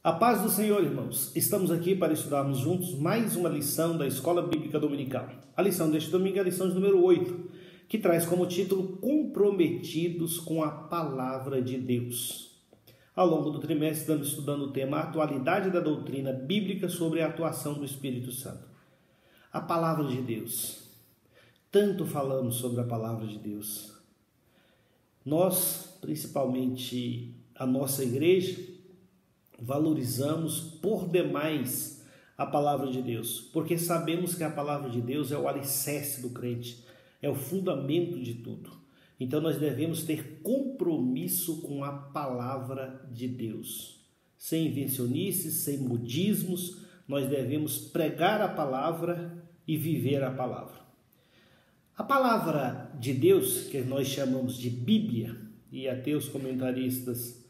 A paz do Senhor, irmãos. Estamos aqui para estudarmos juntos mais uma lição da Escola Bíblica Dominical. A lição deste domingo é a lição de número 8, que traz como título Comprometidos com a Palavra de Deus. Ao longo do trimestre estamos estudando o tema Atualidade da Doutrina Bíblica sobre a atuação do Espírito Santo. A Palavra de Deus. Tanto falamos sobre a Palavra de Deus. Nós, principalmente a nossa igreja, valorizamos por demais a palavra de Deus, porque sabemos que a palavra de Deus é o alicerce do crente, é o fundamento de tudo. Então nós devemos ter compromisso com a palavra de Deus. Sem invencionices, sem modismos, nós devemos pregar a palavra e viver a palavra. A palavra de Deus, que nós chamamos de Bíblia, e até os comentaristas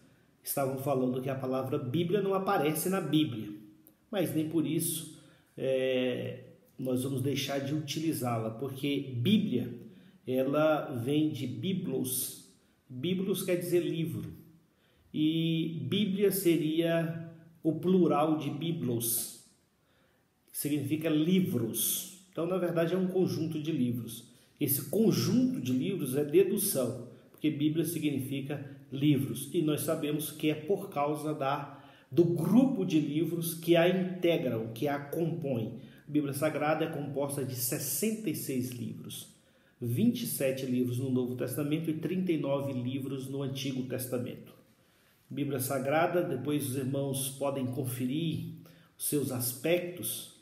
estavam falando que a palavra Bíblia não aparece na Bíblia, mas nem por isso nós vamos deixar de utilizá-la, porque Bíblia, ela vem de biblos. Biblos quer dizer livro, e Bíblia seria o plural de biblos, que significa livros. Então, na verdade, é um conjunto de livros. Esse conjunto de livros é dedução, porque Bíblia significa livros, e nós sabemos que é por causa do grupo de livros que a integram, que a compõem. A Bíblia Sagrada é composta de 66 livros, 27 livros no Novo Testamento e 39 livros no Antigo Testamento. Bíblia Sagrada, depois os irmãos podem conferir os seus aspectos,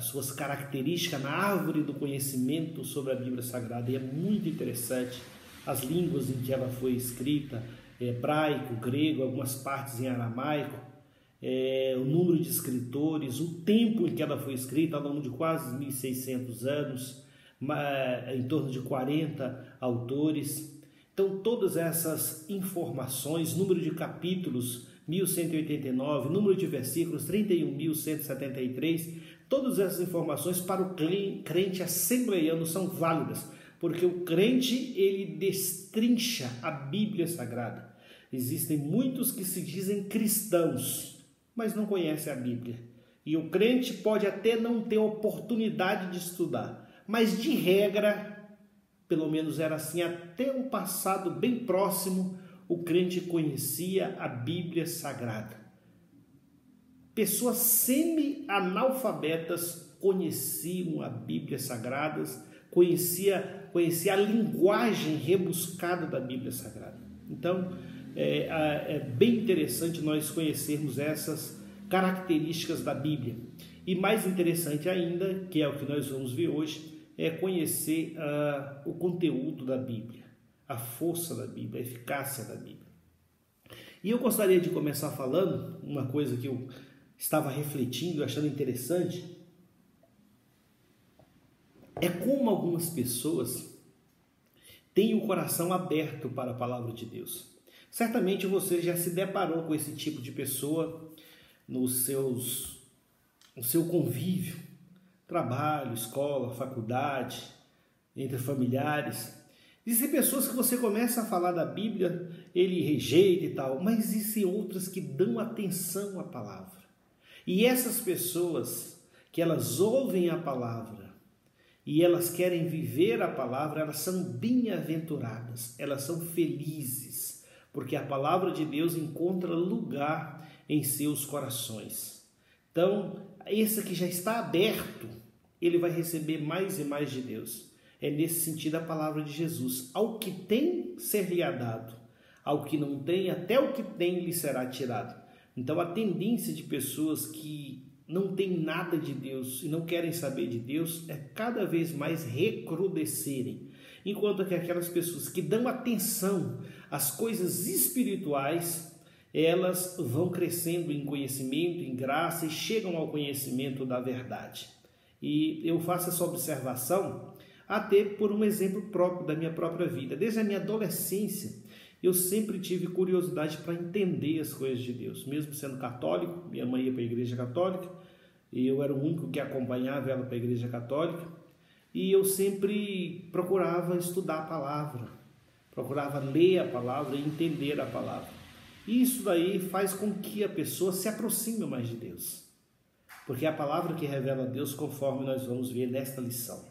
suas características na árvore do conhecimento sobre a Bíblia Sagrada, e é muito interessante as línguas em que ela foi escrita, hebraico, grego, algumas partes em aramaico, o número de escritores, o tempo em que ela foi escrita, ao longo de quase 1.600 anos, em torno de 40 autores. Então, todas essas informações, número de capítulos, 1.189, número de versículos, 31.173, todas essas informações para o crente assembleiano são válidas, porque o crente, ele destrincha a Bíblia Sagrada. Existem muitos que se dizem cristãos, mas não conhecem a Bíblia. E o crente pode até não ter oportunidade de estudar, mas de regra, pelo menos era assim até um passado bem próximo, o crente conhecia a Bíblia Sagrada. Pessoas semi-analfabetas conheciam a Bíblia Sagrada, conhecia a linguagem rebuscada da Bíblia Sagrada. Então, é bem interessante nós conhecermos essas características da Bíblia. E mais interessante ainda, que é o que nós vamos ver hoje, é conhecer o conteúdo da Bíblia, a força da Bíblia, a eficácia da Bíblia. E eu gostaria de começar falando uma coisa que eu estava refletindo, achando interessante, é como algumas pessoas têm o coração aberto para a palavra de Deus. Certamente você já se deparou com esse tipo de pessoa no seu convívio, trabalho, escola, faculdade, entre familiares. Existem pessoas que você começa a falar da Bíblia, ele rejeita e tal, mas existem outras que dão atenção à palavra. E essas pessoas que elas ouvem a palavra, e elas querem viver a palavra, elas são bem-aventuradas, elas são felizes, porque a palavra de Deus encontra lugar em seus corações. Então, esse que já está aberto, ele vai receber mais e mais de Deus. É nesse sentido a palavra de Jesus. Ao que tem, ser-lhe-á dado. Ao que não tem, até o que tem lhe será tirado. Então, a tendência de pessoas que não tem nada de Deus e não querem saber de Deus é cada vez mais recrudescerem, enquanto que aquelas pessoas que dão atenção às coisas espirituais, elas vão crescendo em conhecimento, em graça, e chegam ao conhecimento da verdade. E eu faço essa observação até por um exemplo próprio da minha própria vida. Desde a minha adolescência, eu sempre tive curiosidade para entender as coisas de Deus, mesmo sendo católico. Minha mãe ia para a igreja católica, e eu era o único que acompanhava ela para a igreja católica, e eu sempre procurava estudar a palavra, procurava ler a palavra e entender a palavra. E isso daí faz com que a pessoa se aproxime mais de Deus. Porque é a palavra que revela a Deus, conforme nós vamos ver nesta lição.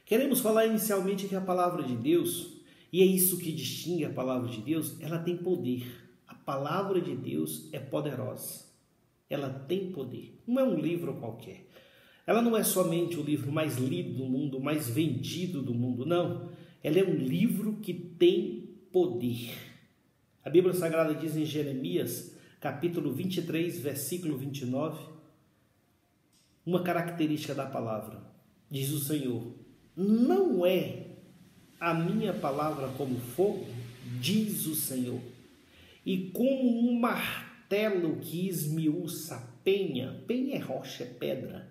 Queremos falar inicialmente que a palavra de Deus, e é isso que distingue a palavra de Deus, ela tem poder. A palavra de Deus é poderosa. Ela tem poder. Não é um livro qualquer. Ela não é somente o livro mais lido do mundo, mais vendido do mundo, não. Ela é um livro que tem poder. A Bíblia Sagrada diz em Jeremias, capítulo 23, versículo 29, uma característica da palavra. Diz o Senhor: não é a minha palavra como fogo, diz o Senhor, e como um martelo que esmiuça a penha. Penha é rocha, é pedra.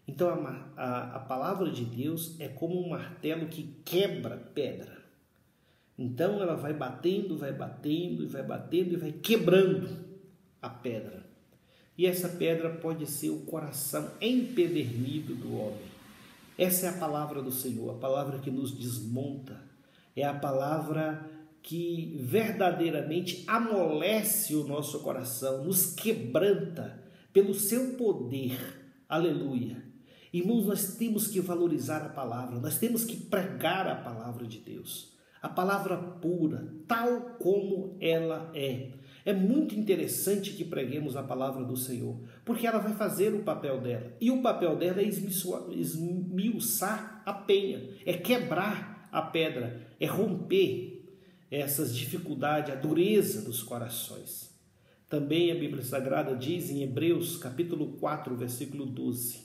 Então a palavra de Deus é como um martelo que quebra pedra. Então ela vai batendo, vai batendo, e vai batendo e vai quebrando a pedra. E essa pedra pode ser o coração empedernido do homem. Essa é a palavra do Senhor, a palavra que nos desmonta. É a palavra que verdadeiramente amolece o nosso coração, nos quebranta pelo seu poder. Aleluia. Irmãos, nós temos que valorizar a palavra, nós temos que pregar a palavra de Deus. A palavra pura, tal como ela é. É muito interessante que preguemos a palavra do Senhor, porque ela vai fazer o papel dela. E o papel dela é esmiuçar a penha, é quebrar a pedra, é romper essas dificuldades, a dureza dos corações. Também a Bíblia Sagrada diz em Hebreus, capítulo 4, versículo 12,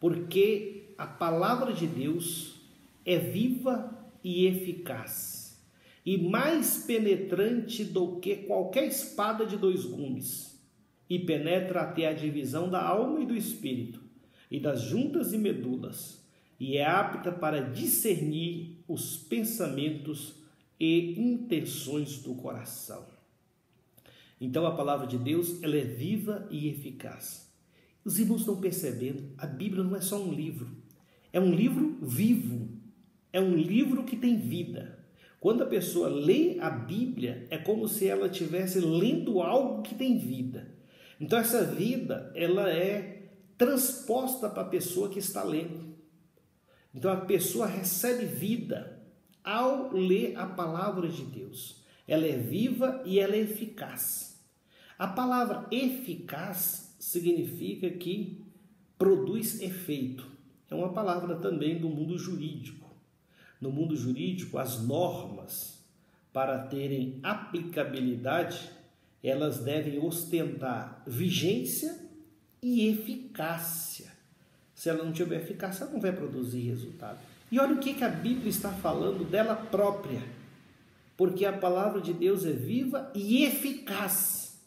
porque a palavra de Deus é viva e eficaz, e mais penetrante do que qualquer espada de 2 gumes, e penetra até a divisão da alma e do espírito, e das juntas e medulas, e é apta para discernir os pensamentos e intenções do coração. Então a palavra de Deus, ela é viva e eficaz. Os irmãos estão percebendo, a Bíblia não é só um livro, é um livro vivo, é um livro que tem vida. Quando a pessoa lê a Bíblia, é como se ela estivesse lendo algo que tem vida. Então essa vida, ela é transposta para a pessoa que está lendo. Então a pessoa recebe vida ao ler a palavra de Deus. Ela é viva e ela é eficaz. A palavra eficaz significa que produz efeito. É uma palavra também do mundo jurídico. No mundo jurídico, as normas, para terem aplicabilidade, elas devem ostentar vigência e eficácia. Se ela não tiver eficácia, ela não vai produzir resultado. E olha o que a Bíblia está falando dela própria. Porque a palavra de Deus é viva e eficaz.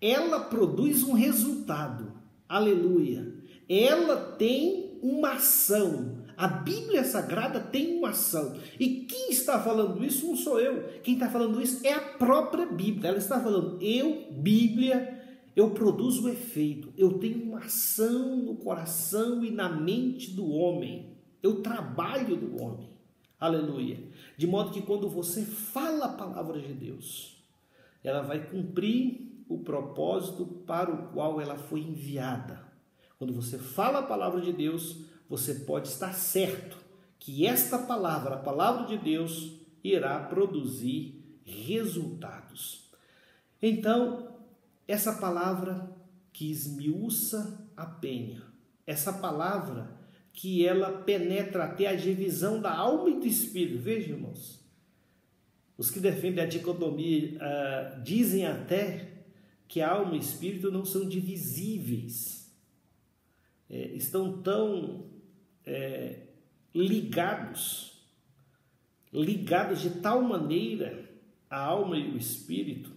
Ela produz um resultado. Aleluia. Ela tem uma ação. A Bíblia Sagrada tem uma ação. E quem está falando isso não sou eu. Quem está falando isso é a própria Bíblia. Ela está falando, eu, Bíblia, eu produzo o efeito. Eu tenho uma ação no coração e na mente do homem. Eu trabalho do homem. Aleluia. De modo que quando você fala a palavra de Deus, ela vai cumprir o propósito para o qual ela foi enviada. Quando você fala a palavra de Deus, você pode estar certo que esta palavra, a palavra de Deus, irá produzir resultados. Então, essa palavra que esmiuça a penha, essa palavra que ela penetra até a divisão da alma e do espírito. Veja, irmãos, os que defendem a dicotomia dizem até que a alma e o espírito não são divisíveis. Estão tão ligados de tal maneira a alma e o espírito,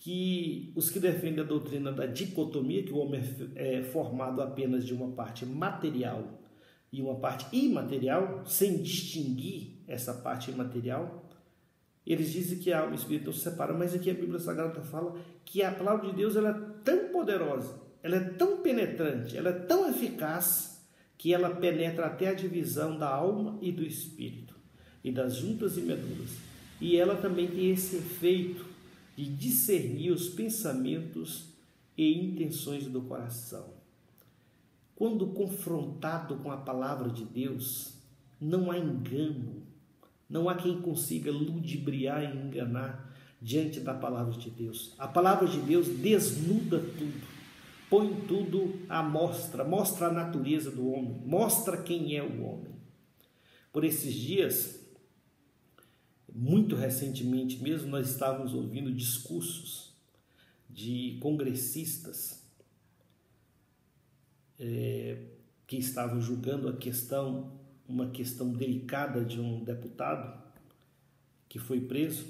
que os que defendem a doutrina da dicotomia, que o homem é formado apenas de uma parte material e uma parte imaterial, sem distinguir essa parte imaterial, eles dizem que a alma e o espírito não se separam, mas aqui a Bíblia Sagrada fala que a palavra de Deus ela é tão poderosa, ela é tão penetrante, ela é tão eficaz, que ela penetra até a divisão da alma e do espírito, e das juntas e medulas. E ela também tem esse efeito de discernir os pensamentos e intenções do coração. Quando confrontado com a palavra de Deus, não há engano, não há quem consiga ludibriar e enganar diante da palavra de Deus. A palavra de Deus desnuda tudo, põe tudo à mostra, mostra a natureza do homem, mostra quem é o homem. Por esses dias, muito recentemente mesmo, nós estávamos ouvindo discursos de congressistas que estavam julgando uma questão delicada de um deputado que foi preso,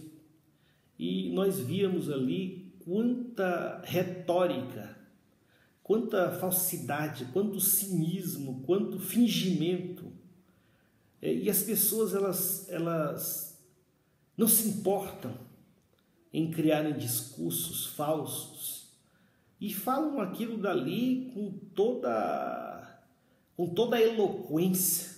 e nós víamos ali quanta retórica, quanta falsidade, quanto cinismo, quanto fingimento. E as pessoas elas não se importam em criarem discursos falsos e falam aquilo dali com toda a eloquência,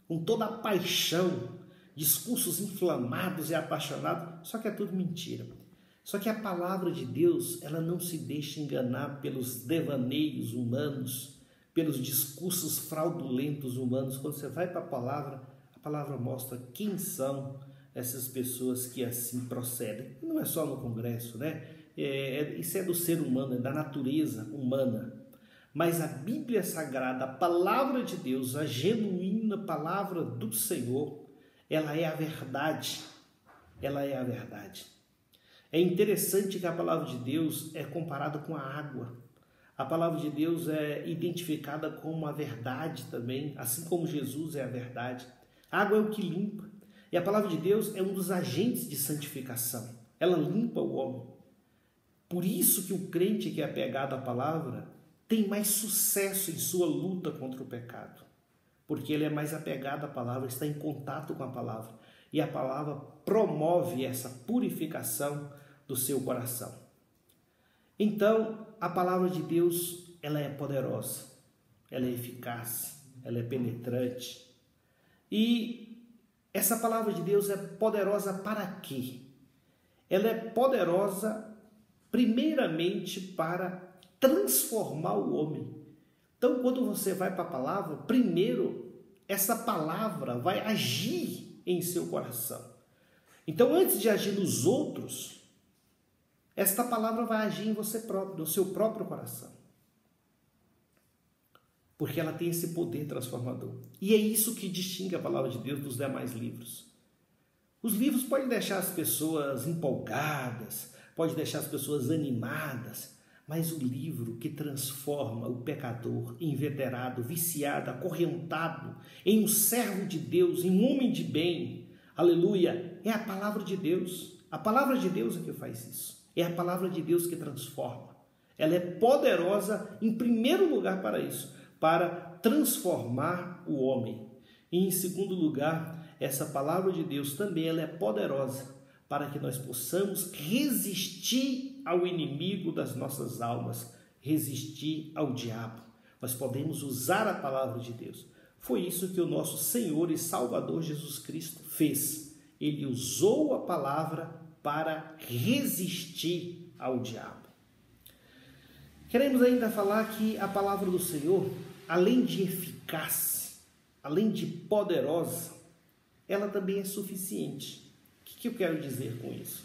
com toda a paixão, discursos inflamados e apaixonados, só que é tudo mentira. Só que a palavra de Deus, ela não se deixa enganar pelos devaneios humanos, pelos discursos fraudulentos humanos. Quando você vai para a palavra mostra quem são essas pessoas que assim procedem. E não é só no Congresso, né? Isso é do ser humano, é da natureza humana. Mas a Bíblia Sagrada, a palavra de Deus, a genuína palavra do Senhor, ela é a verdade. Ela é a verdade. É interessante que a palavra de Deus é comparada com a água. A palavra de Deus é identificada como a verdade também, assim como Jesus é a verdade. A água é o que limpa. E a palavra de Deus é um dos agentes de santificação. Ela limpa o homem. Por isso que o crente que é apegado à palavra tem mais sucesso em sua luta contra o pecado. Porque ele é mais apegado à palavra, está em contato com a palavra. E a palavra promove essa purificação do seu coração. Então, a palavra de Deus, ela é poderosa, ela é eficaz, ela é penetrante. E essa palavra de Deus é poderosa para quê? Ela é poderosa, primeiramente, para transformar o homem. Então, quando você vai para a palavra, primeiro, essa palavra vai agir em seu coração. Então, antes de agir nos outros, esta palavra vai agir em você próprio, no seu próprio coração. Porque ela tem esse poder transformador. E é isso que distingue a palavra de Deus dos demais livros. Os livros podem deixar as pessoas empolgadas, pode deixar as pessoas animadas, mas o livro que transforma o pecador, inveterado, viciado, acorrentado, em um servo de Deus, em um homem de bem, aleluia, é a palavra de Deus. A palavra de Deus é que faz isso. É a palavra de Deus que transforma. Ela é poderosa, em primeiro lugar, para isso, para transformar o homem. E, em segundo lugar, essa palavra de Deus também ela é poderosa para que nós possamos resistir ao inimigo das nossas almas, resistir ao diabo. Nós podemos usar a palavra de Deus. Foi isso que o nosso Senhor e Salvador Jesus Cristo fez. Ele usou a palavra para resistir ao diabo. Queremos ainda falar que a palavra do Senhor, além de eficaz, além de poderosa, ela também é suficiente. O que eu quero dizer com isso?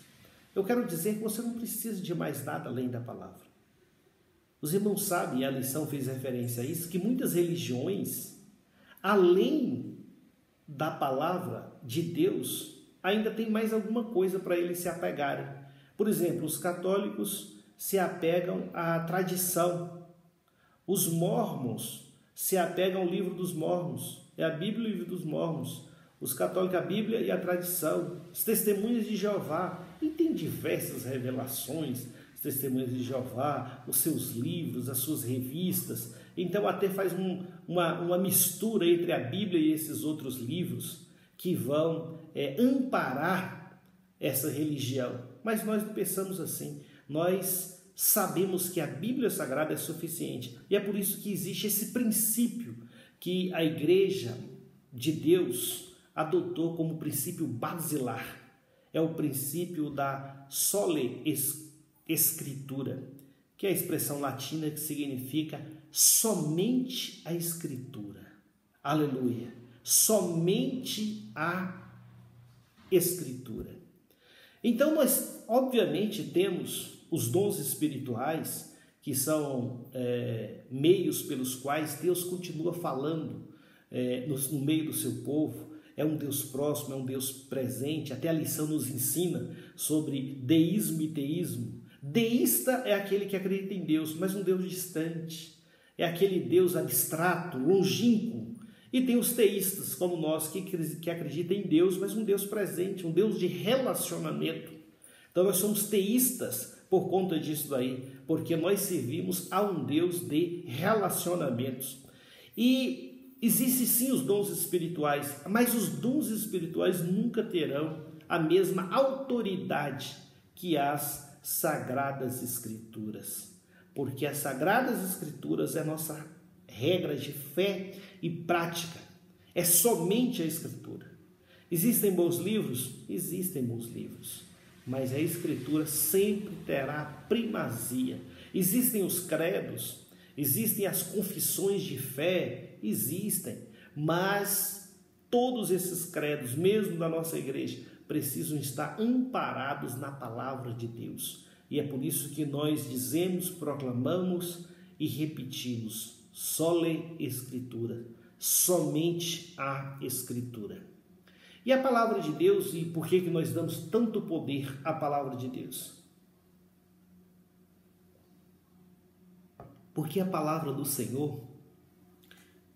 Eu quero dizer que você não precisa de mais nada além da palavra. Os irmãos sabem, e a lição fez referência a isso, que muitas religiões, além da palavra de Deus, ainda tem mais alguma coisa para eles se apegarem. Por exemplo, os católicos se apegam à tradição. Os mormons se apegam ao livro dos mormons. É a Bíblia e o livro dos mormons. Os católicos, a Bíblia e a tradição. Os testemunhas de Jeová. E tem diversas revelações. Os testemunhas de Jeová, os seus livros, as suas revistas. Então até faz uma mistura entre a Bíblia e esses outros livros que vão amparar essa religião. Mas nós não pensamos assim. Nós sabemos que a Bíblia Sagrada é suficiente. E é por isso que existe esse princípio que a Igreja de Deus adotou como princípio basilar. é o princípio da sole escritura, que é a expressão latina que significa somente a Escritura. Aleluia! Somente a Escritura. Então, nós obviamente temos os dons espirituais, que são meios pelos quais Deus continua falando no meio do seu povo. É um Deus próximo, é um Deus presente. Até a lição nos ensina sobre deísmo e teísmo. Deísta é aquele que acredita em Deus, mas um Deus distante. É aquele Deus abstrato, longínquo. E tem os teístas, como nós, que acreditam em Deus, mas um Deus presente, um Deus de relacionamento. Então nós somos teístas por conta disso daí, porque nós servimos a um Deus de relacionamentos. E existem sim os dons espirituais, mas os dons espirituais nunca terão a mesma autoridade que as Sagradas Escrituras, porque as Sagradas Escrituras é a nossa regra de fé e prática, é somente a Escritura. Existem bons livros? Existem bons livros, mas a Escritura sempre terá primazia. Existem os credos, existem as confissões de fé, existem, mas todos esses credos, mesmo da nossa igreja, precisam estar amparados na palavra de Deus. E é por isso que nós dizemos, proclamamos e repetimos: sole Escritura, somente a Escritura. E a palavra de Deus, e por que nós damos tanto poder à palavra de Deus? Porque a palavra do Senhor,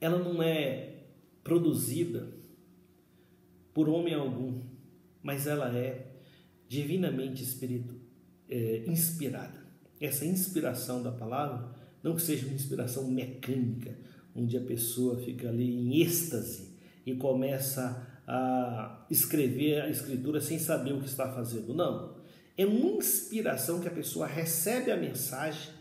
ela não é produzida por homem algum, mas ela é divinamente inspirada. Essa inspiração da palavra, não que seja uma inspiração mecânica, onde a pessoa fica ali em êxtase e começa a escrever a Escritura sem saber o que está fazendo. Não, é uma inspiração que a pessoa recebe a mensagem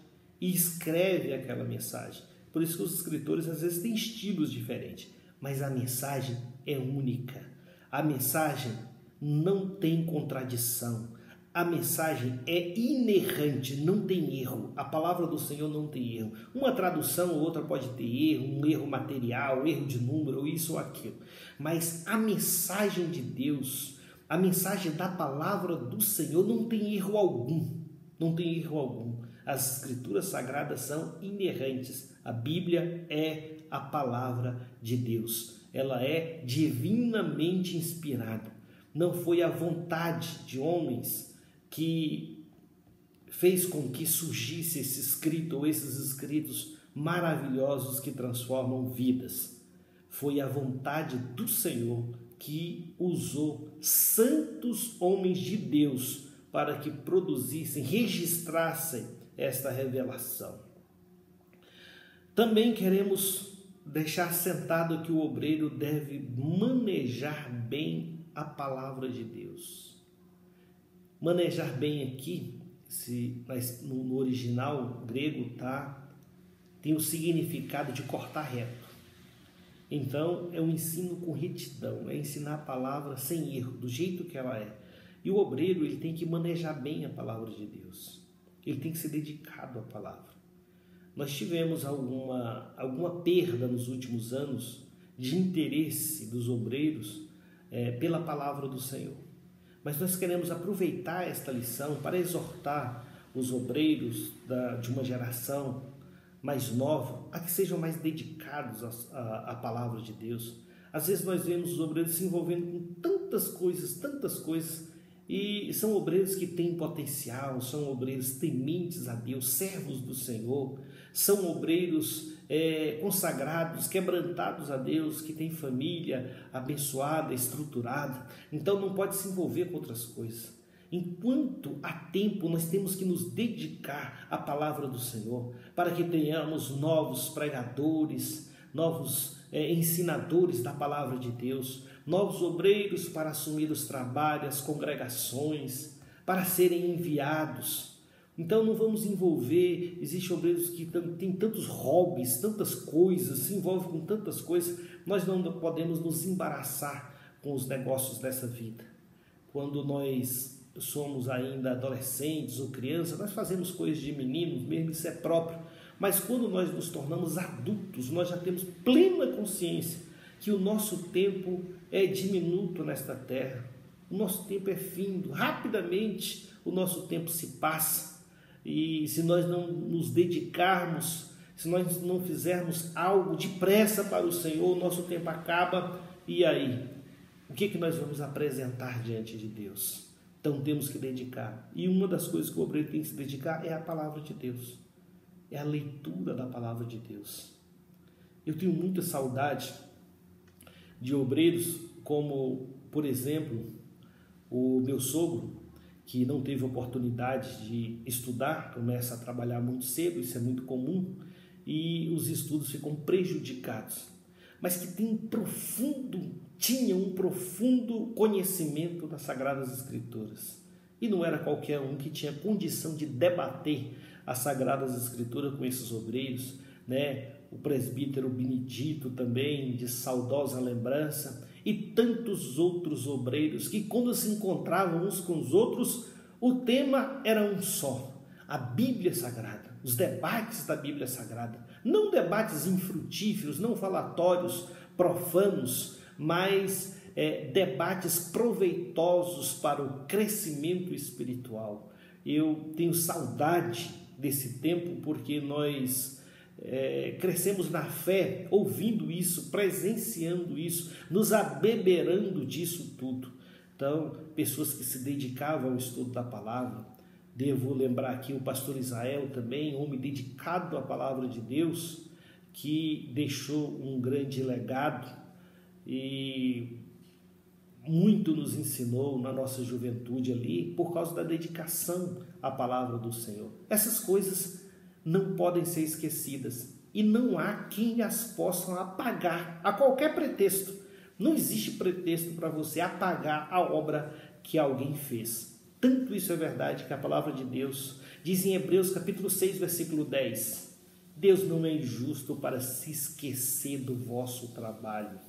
e escreve aquela mensagem. Por isso que os escritores às vezes têm estilos diferentes, mas a mensagem é única. A mensagem não tem contradição. A mensagem é inerrante, não tem erro. A palavra do Senhor não tem erro. Uma tradução ou outra pode ter erro, um erro material, erro de número, ou isso ou aquilo. Mas a mensagem de Deus, a mensagem da palavra do Senhor não tem erro algum. Não tem erro algum. As Escrituras Sagradas são inerrantes. A Bíblia é a palavra de Deus. Ela é divinamente inspirada. Não foi a vontade de homens que fez com que surgisse esse escrito ou esses escritos maravilhosos que transformam vidas. Foi a vontade do Senhor que usou santos homens de Deus para que produzissem, registrassem esta revelação. Também queremos deixar sentado que o obreiro deve manejar bem a palavra de Deus. Manejar bem aqui, no original grego, tem o significado de cortar reto. Então, é um ensino com retidão, é ensinar a palavra sem erro, do jeito que ela é. E o obreiro, ele tem que manejar bem a palavra de Deus. Ele tem que ser dedicado à palavra. Nós tivemos alguma perda nos últimos anos de interesse dos obreiros pela palavra do Senhor. Mas nós queremos aproveitar esta lição para exortar os obreiros de uma geração mais nova a que sejam mais dedicados à palavra de Deus. Às vezes nós vemos os obreiros se envolvendo com tantas coisas, e são obreiros que têm potencial, são obreiros tementes a Deus, servos do Senhor, são obreiros consagrados, quebrantados a Deus, que têm família abençoada, estruturada. Então não pode se envolver com outras coisas. Enquanto há tempo, nós temos que nos dedicar à palavra do Senhor, para que tenhamos novos pregadores, novos ensinadores da palavra de Deus, novos obreiros para assumir os trabalhos, as congregações, para serem enviados. Então não vamos envolver, existem obreiros que têm tantos hobbies, tantas coisas, se envolvem com tantas coisas, nós não podemos nos embaraçar com os negócios dessa vida. quando nós somos ainda adolescentes ou crianças, nós fazemos coisas de meninos, mesmo isso é próprio. Mas quando nós nos tornamos adultos, nós já temos plena consciência que o nosso tempo é diminuto nesta terra. O nosso tempo é findo, rapidamente o nosso tempo se passa. E se nós não nos dedicarmos, se nós não fizermos algo depressa para o Senhor, o nosso tempo acaba. E aí? O que nós vamos apresentar diante de Deus? Então temos que dedicar. E uma das coisas que o obreiro tem que se dedicar é a palavra de Deus. É a leitura da palavra de Deus. Eu tenho muita saudade de obreiros como, por exemplo, o meu sogro, que não teve oportunidade de estudar, começa a trabalhar muito cedo, isso é muito comum, e os estudos ficam prejudicados, mas que tinha um profundo conhecimento das Sagradas Escrituras. E não era qualquer um que tinha condição de debater as Sagradas Escrituras com esses obreiros, né? O presbítero Benedito também, de saudosa lembrança, e tantos outros obreiros que, quando se encontravam uns com os outros, o tema era um só: a Bíblia Sagrada, os debates da Bíblia Sagrada. Não debates infrutíferos, não falatórios profanos, mas debates proveitosos para o crescimento espiritual. Eu tenho saudade desse tempo porque nós crescemos na fé, ouvindo isso, presenciando isso, nos abeberando disso tudo. Então, pessoas que se dedicavam ao estudo da palavra. Devo lembrar aqui o pastor Israel também, homem dedicado à palavra de Deus, que deixou um grande legado e muito nos ensinou na nossa juventude ali, por causa da dedicação à palavra do Senhor. Essas coisas não podem ser esquecidas e não há quem as possam apagar a qualquer pretexto. Não existe pretexto para você apagar a obra que alguém fez. Tanto isso é verdade que a palavra de Deus diz em Hebreus capítulo 6, versículo 10: Deus não é injusto para se esquecer do vosso trabalho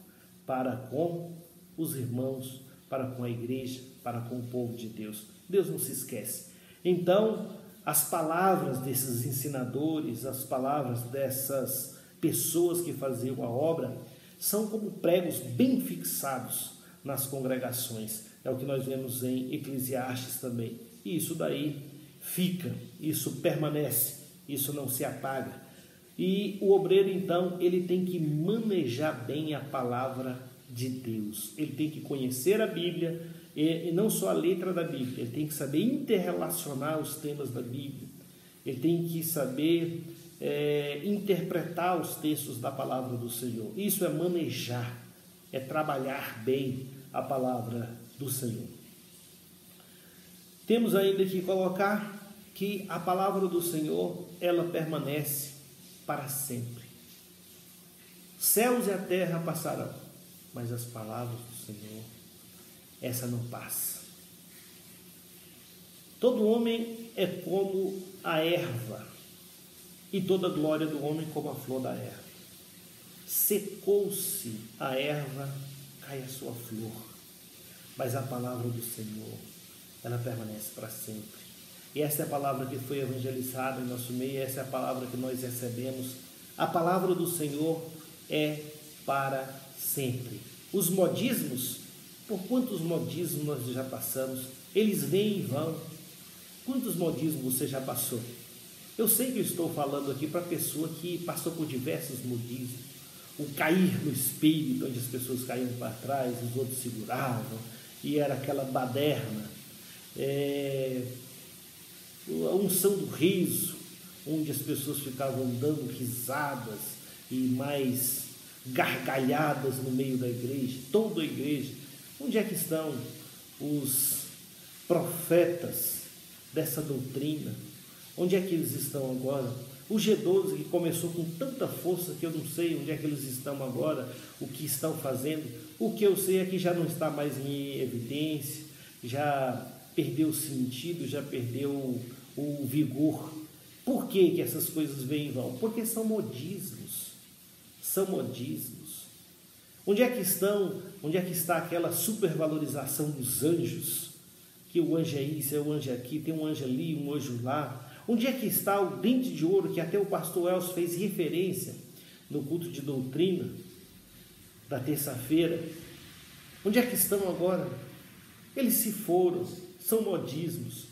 para com os irmãos, para com a igreja, para com o povo de Deus. Deus não se esquece. Então, as palavras desses ensinadores, as palavras dessas pessoas que faziam a obra, são como pregos bem fixados nas congregações. É o que nós vemos em Eclesiastes também. E isso daí fica, isso permanece, isso não se apaga. E o obreiro, então, ele tem que manejar bem a palavra de Deus. Ele tem que conhecer a Bíblia, e não só a letra da Bíblia, ele tem que saber interrelacionar os temas da Bíblia. Ele tem que saber interpretar os textos da palavra do Senhor. Isso é manejar, é trabalhar bem a palavra do Senhor. Temos ainda que colocar que a palavra do Senhor, ela permanece para sempre. Céus e a terra passarão, mas as palavras do Senhor, essa não passa. Todo homem é como a erva, e toda glória do homem como a flor da erva. Secou-se a erva, cai a sua flor, mas a palavra do Senhor, ela permanece para sempre. E essa é a palavra que foi evangelizada em nosso meio, essa é a palavra que nós recebemos. A palavra do Senhor é para sempre. Os modismos, por quantos modismos nós já passamos? Eles vêm e vão. Quantos modismos você já passou? Eu sei que eu estou falando aqui para a pessoa que passou por diversos modismos. O cair no espírito, onde as pessoas caíam para trás, os outros seguravam, e era aquela baderna. A unção do riso, onde as pessoas ficavam dando risadas e mais gargalhadas no meio da igreja, toda a igreja. Onde é que estão os profetas dessa doutrina? Onde é que eles estão agora? O G12, que começou com tanta força que eu não sei onde é que eles estão agora, o que estão fazendo. O que eu sei é que já não está mais em evidência, já perdeu o sentido, já perdeu o vigor. Por que essas coisas vêm e vão? Porque são modismos. São modismos. Onde é que está aquela supervalorização dos anjos? Que o anjo é isso, é o anjo aqui, tem um anjo ali, um anjo lá. Onde é que está o dente de ouro que até o pastor Elcio fez referência no culto de doutrina da terça-feira? Onde é que estão agora? Eles se foram, são modismos,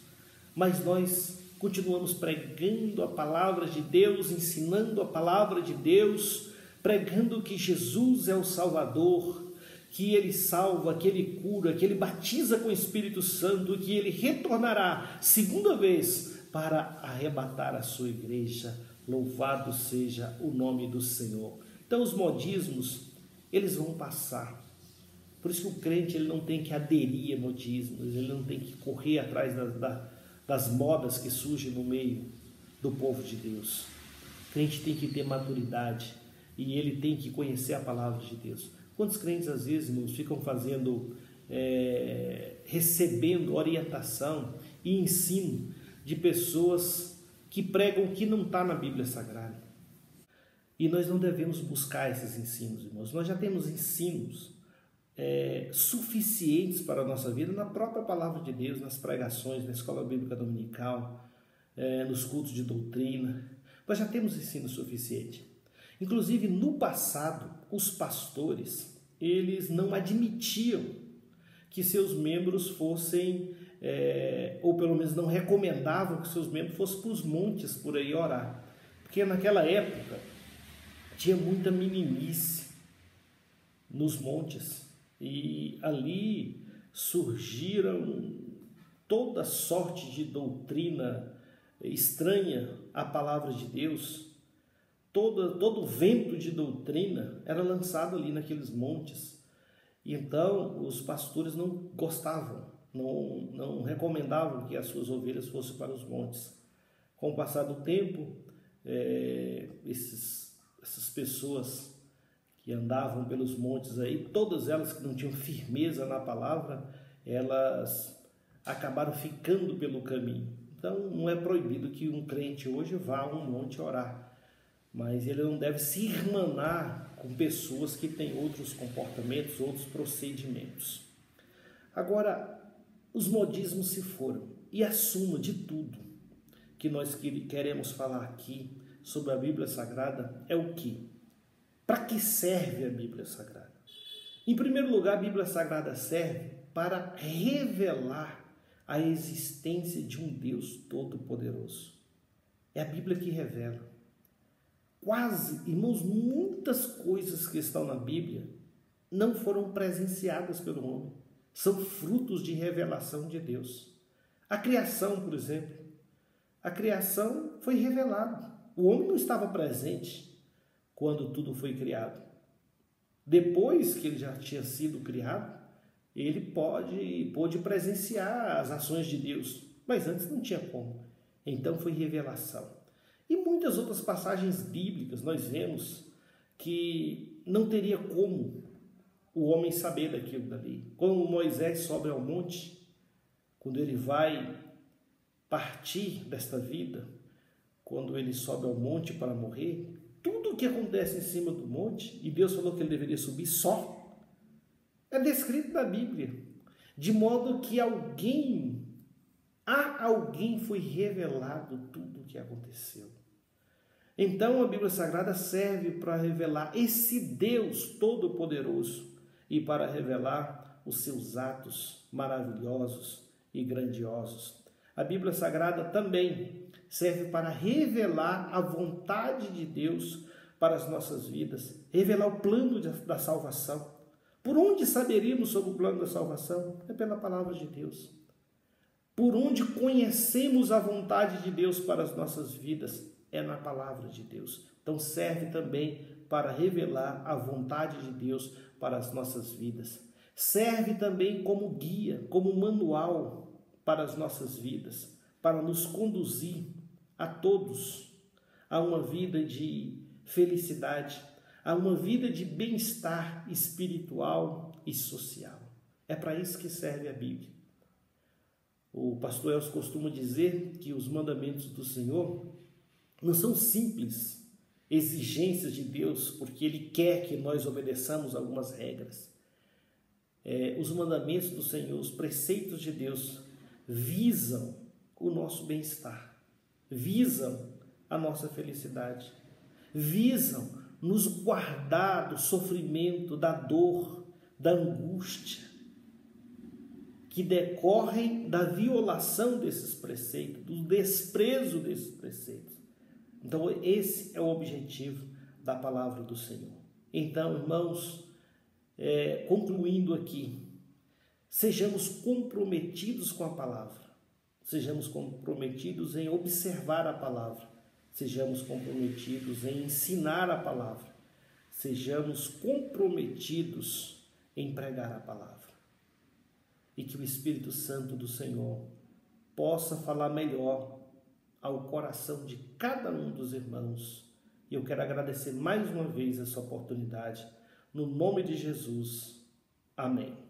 mas nós continuamos pregando a palavra de Deus, ensinando a palavra de Deus, pregando que Jesus é o Salvador, que Ele salva, que Ele cura, que Ele batiza com o Espírito Santo, que Ele retornará segunda vez para arrebatar a sua igreja. Louvado seja o nome do Senhor. Então os modismos, eles vão passar. Por isso que o crente ele não tem que aderir a modismos, ele não tem que correr atrás das modas que surgem no meio do povo de Deus. O crente tem que ter maturidade e ele tem que conhecer a palavra de Deus. Quantos crentes às vezes, irmãos, ficam recebendo orientação e ensino de pessoas que pregam o que não está na Bíblia Sagrada? E nós não devemos buscar esses ensinos, irmãos. Nós já temos ensinos suficientes para a nossa vida na própria palavra de Deus, nas pregações, na escola bíblica dominical, nos cultos de doutrina. Nós já temos ensino suficiente. Inclusive, no passado, os pastores, eles não admitiam que seus membros fossem, ou pelo menos não recomendavam que seus membros fossem para os montes por aí orar. Porque naquela época tinha muita meninice nos montes e ali surgiram toda sorte de doutrina estranha à palavra de Deus. Todo vento de doutrina era lançado ali naqueles montes. E então os pastores não gostavam, não recomendavam que as suas ovelhas fossem para os montes. Com o passar do tempo, essas pessoas que andavam pelos montes aí, todas elas que não tinham firmeza na palavra, elas acabaram ficando pelo caminho. Então não é proibido que um crente hoje vá a um monte orar, mas ele não deve se irmanar com pessoas que têm outros comportamentos, outros procedimentos. Agora, os modismos se foram, e a suma de tudo que nós queremos falar aqui sobre a Bíblia Sagrada é o quê? Para que serve a Bíblia Sagrada? Em primeiro lugar, a Bíblia Sagrada serve para revelar a existência de um Deus Todo-Poderoso. É a Bíblia que revela. Irmãos, muitas coisas que estão na Bíblia não foram presenciadas pelo homem. São frutos de revelação de Deus. A criação, por exemplo. A criação foi revelada. O homem não estava presente quando tudo foi criado. Depois que ele já tinha sido criado, ele pôde presenciar as ações de Deus. Mas antes não tinha como. Então foi revelação. E muitas outras passagens bíblicas nós vemos que não teria como o homem saber daquilo dali. Quando Moisés sobe ao monte, quando ele vai partir desta vida, quando ele sobe ao monte para morrer, tudo o que acontece em cima do monte, e Deus falou que ele deveria subir só, é descrito na Bíblia, de modo que a alguém foi revelado tudo o que aconteceu. Então a Bíblia Sagrada serve para revelar esse Deus Todo-Poderoso e para revelar os seus atos maravilhosos e grandiosos. A Bíblia Sagrada também serve para revelar a vontade de Deus para as nossas vidas, revelar o plano da salvação. Por onde saberíamos sobre o plano da salvação? É pela palavra de Deus. Por onde conhecemos a vontade de Deus para as nossas vidas? É na palavra de Deus. Então serve também para revelar a vontade de Deus para as nossas vidas. Serve também como guia, como manual para as nossas vidas, para nos conduzir a todos a uma vida de felicidade, a uma vida de bem-estar espiritual e social. É para isso que serve a Bíblia. O pastor Elcio costuma dizer que os mandamentos do Senhor não são simples exigências de Deus, porque Ele quer que nós obedeçamos algumas regras. Os mandamentos do Senhor, os preceitos de Deus, visam o nosso bem-estar, visam a nossa felicidade, visam nos guardar do sofrimento, da dor, da angústia, que decorrem da violação desses preceitos, do desprezo desses preceitos. Então, esse é o objetivo da palavra do Senhor. Então, irmãos, concluindo aqui, sejamos comprometidos com a palavra, sejamos comprometidos em observar a palavra, sejamos comprometidos em ensinar a palavra, sejamos comprometidos em pregar a palavra. E que o Espírito Santo do Senhor possa falar melhor ao coração de cada um dos irmãos. E eu quero agradecer mais uma vez essa oportunidade. No nome de Jesus. Amém.